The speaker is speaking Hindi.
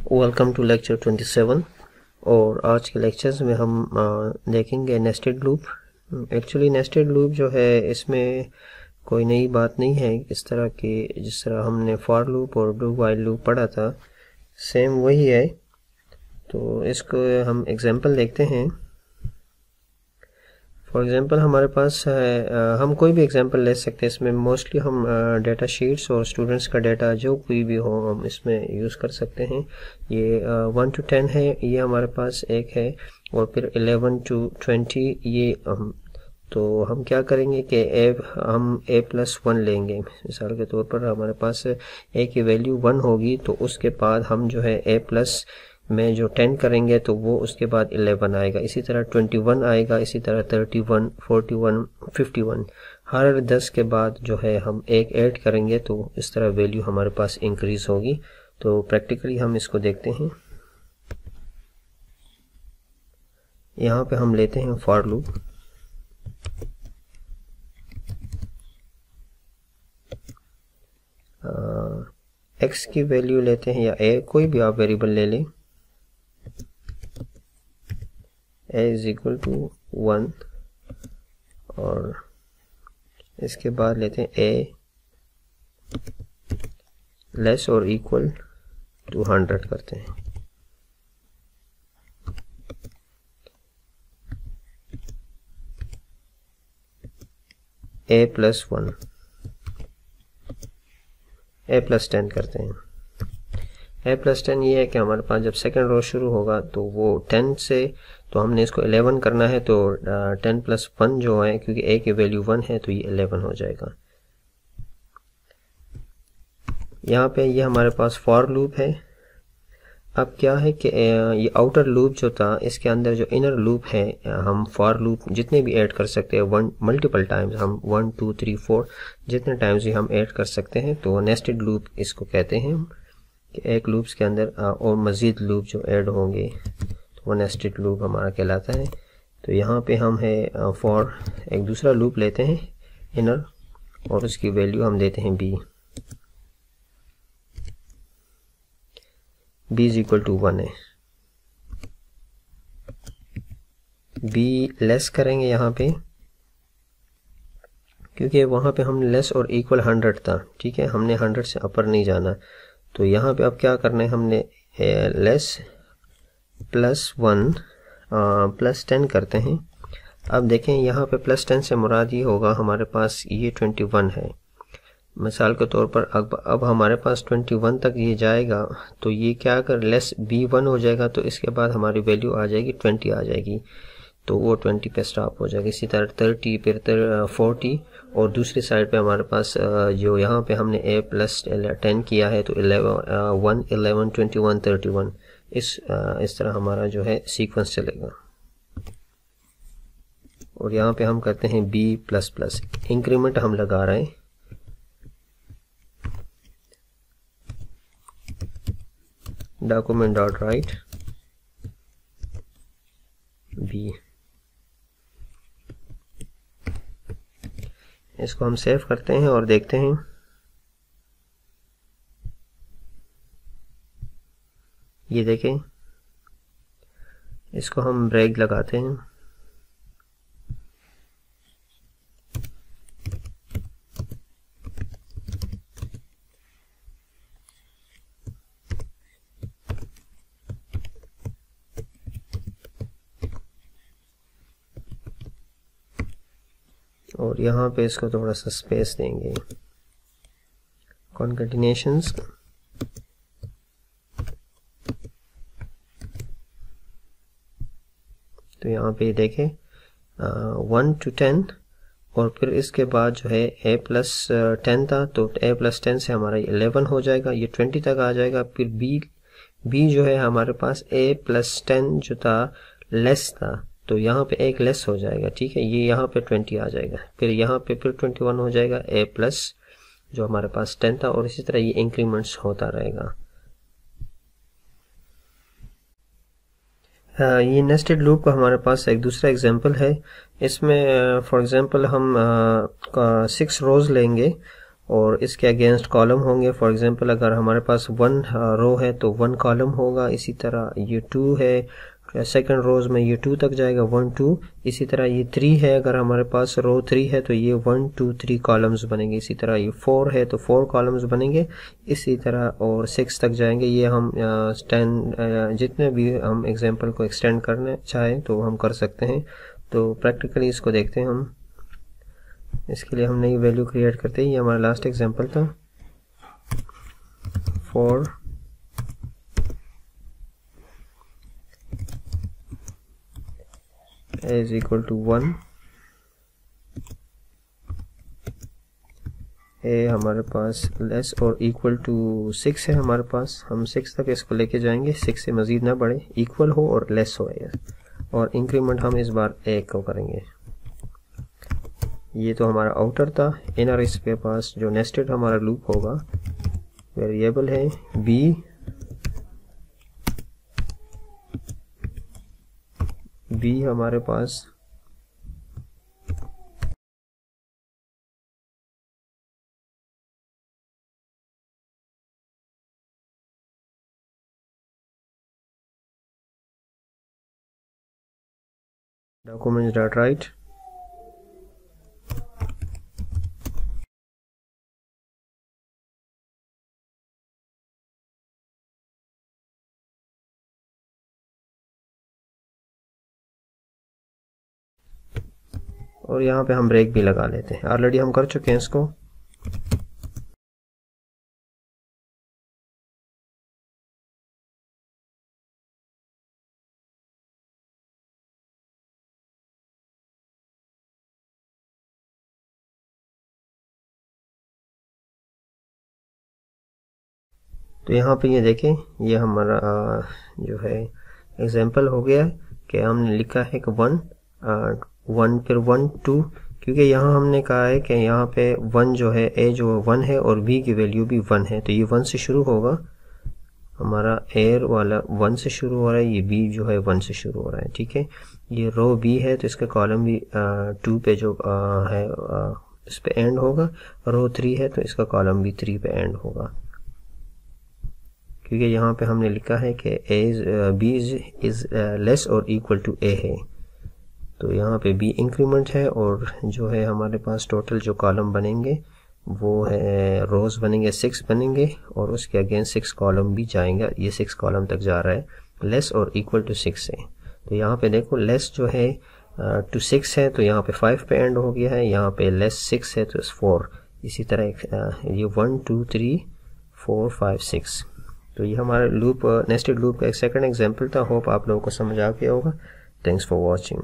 Welcome to lecture 27। और आज के लेक्चर्स में हम देखेंगे nested loop. Actually nested loop जो है इसमें कोई नई बात नहीं है। इस तरह की जिस तरह हमने फॉर लूप और डू व्हाइल लूप पढ़ा था सेम वही है। तो इसको हम एग्जांपल देखते हैं। फॉर एग्जांपल हमारे पास है, हम कोई भी एग्जांपल ले सकते हैं। इसमें मोस्टली हम डेटा शीट्स और स्टूडेंट्स का डेटा जो कोई भी हो हम इसमें यूज़ कर सकते हैं। ये 1 to 10 है, ये हमारे पास एक है, और फिर 11 to 20 ये तो हम क्या करेंगे कि हम a+1 लेंगे। मिसाल के तौर पर हमारे पास a की वैल्यू 1 होगी, तो उसके बाद हम जो है a+ में जो 10 करेंगे तो वो उसके बाद 11 आएगा। इसी तरह 21 आएगा, इसी तरह 31, 41, 51। हर 10 के बाद जो है हम एक ऐड करेंगे तो इस तरह वैल्यू हमारे पास इंक्रीज होगी। तो प्रैक्टिकली हम इसको देखते हैं। यहाँ पे हम लेते हैं फॉर लूप। x की वैल्यू लेते हैं या a, कोई भी आप वेरिएबल ले लें। a = 1 और इसके बाद लेते हैं a <= 100 करते हैं। a+1 a+10 करते हैं। a+10 ये है कि हमारे पास जब सेकंड रो शुरू होगा तो वो 10 से, तो हमने इसको 11 करना है, तो 10 + 1 जो है, क्योंकि a की वैल्यू 1 है तो ये 11 हो जाएगा। यहाँ पे ये हमारे पास फॉर लूप है। अब क्या है कि ये आउटर लूप जो था इसके अंदर जो इनर लूप है, हम फॉर लूप जितने भी ऐड कर सकते हैं, मल्टीपल टाइम्स, हम 1 2 3 4 जितने टाइम्स ही हम ऐड कर सकते हैं। तो नेस्टेड लूप इसको कहते हैं कि एक लूप्स के अंदर और मज़ीद लूप जो ऐड होंगे तो वो नेस्टेड लूप हमारा कहलाता है। तो यहाँ पे हम है फॉर एक दूसरा लूप लेते हैं इनर, और उसकी वैल्यू हम देते हैं b = 1 है। b लेस करेंगे यहाँ पे, क्योंकि वहाँ पे हम लेस और इक्वल 100 था, ठीक है, हमने 100 से अपर नहीं जाना। तो यहाँ पे अब क्या करना है, हमने लेस +1 +10 करते हैं। अब देखें यहाँ पे +10 से मुराद ये होगा हमारे पास ये 21 है। मिसाल के तौर पर अब हमारे पास 21 तक ये जाएगा, तो ये क्या कर लेस b1 हो जाएगा, तो इसके बाद हमारी वैल्यू आ जाएगी 20 आ जाएगी, तो वो 20 पे स्टॉप हो जाएगा। इसी तरह 30, फिर 40, और दूसरी साइड पे हमारे पास जो यहाँ पे हमने a+10 किया है तो 1 11 21 31 इस तरह हमारा जो है सीक्वेंस चलेगा। और यहाँ पे हम करते हैं b++, इंक्रीमेंट हम लगा रहे हैं। document.write b, इसको हम सेव करते हैं और देखते हैं। ये देखें, इसको हम ब्रेक लगाते हैं। और यहाँ पे इसको थोड़ा सा स्पेस देंगे, कॉन्केटिनेशंस। तो यहाँ पे देखें 1 to 10, और फिर इसके बाद जो है a+10 था, तो a+10 से हमारा 11 हो जाएगा, ये 20 तक आ जाएगा। फिर b जो है हमारे पास a+10 जो था लेस था, तो यहाँ पे एक लेस हो जाएगा, ठीक है, ये यहाँ पे 20 आ जाएगा, फिर यहाँ पे फिर 21 हो जाएगा, a+ जो हमारे पास 10 था, और इसी तरह ये इंक्रीमेंट्स होता रहेगा। ये नेस्टेड लूप का हमारे पास एक दूसरा एग्जांपल है। इसमें फॉर एग्जांपल हम 6 रोज लेंगे और इसके अगेंस्ट कॉलम होंगे। फॉर एग्जांपल अगर हमारे पास 1 रो है तो 1 कॉलम होगा। इसी तरह ये 2 है, सेकंड रोज में ये 2 तक जाएगा 1 2। इसी तरह ये 3 है, अगर हमारे पास रो 3 है तो ये 1 2 3 कॉलम्स बनेंगे। इसी तरह ये 4 है तो 4 कॉलम्स बनेंगे। इसी तरह और 6 तक जाएंगे। ये हम 10 जितने भी हम एग्जांपल को एक्सटेंड करना चाहें तो हम कर सकते हैं। तो प्रैक्टिकली इसको देखते हैं हम। इसके लिए हम नई वैल्यू क्रिएट करते हैं। ये हमारा लास्ट एग्जांपल था। 4 is equal to 1, ए हमारे पास लेस और इक्वल टू 6 है हमारे पास। हम 6 तक इसको लेके जाएंगे, 6 से मज़ीद ना बढ़े, इक्वल हो और लेस हो। और इंक्रीमेंट हम इस बार 1 को करेंगे। ये तो हमारा आउटर था। इनर इसके पास जो नेस्टेड हमारा लूप होगा, वेरिएबल है बी हमारे पास डॉक्यूमेंट्स डॉट राइट और यहाँ पे हम ब्रेक भी लगा लेते हैं। ऑलरेडी हम कर चुके हैं इसको। तो यहाँ पे ये देखें, ये हमारा जो है एग्जाम्पल हो गया है कि हमने लिखा है कि 1 फिर 1 2, क्योंकि यहाँ हमने कहा है कि यहाँ पे 1 जो है, ए जो 1 है और बी की वैल्यू भी 1 है, तो ये 1 से शुरू होगा। हमारा एयर वाला 1 से शुरू हो रहा है, ये बी जो है 1 से शुरू हो रहा है। ठीक है, ये रो बी है तो इसका कॉलम भी 2 पे जो है इस पे एंड होगा। रो 3 है तो इसका कॉलम भी 3 पे एंड होगा, क्योंकि यहाँ पे हमने लिखा है कि बी इज लेस और इक्वल टू ए है। तो यहाँ पे बी इंक्रीमेंट है और जो है हमारे पास टोटल जो कॉलम बनेंगे वो है रोज बनेंगे 6 बनेंगे और उसके अगेंस्ट 6 कॉलम भी जाएंगे। ये 6 कॉलम तक जा रहा है, लेस और इक्वल टू 6 है। तो यहाँ पे देखो लेस जो है टू 6 है तो यहाँ पे 5 पे एंड हो गया है। यहाँ पे लेस 6 है तो 4। इसी तरह ये 1 2 3 4 5 6। तो ये हमारा लूप नेस्टेड लूप का एक सेकंड एग्जांपल था। होप आप लोगों को समझ आ गया होगा। Thanks for watching.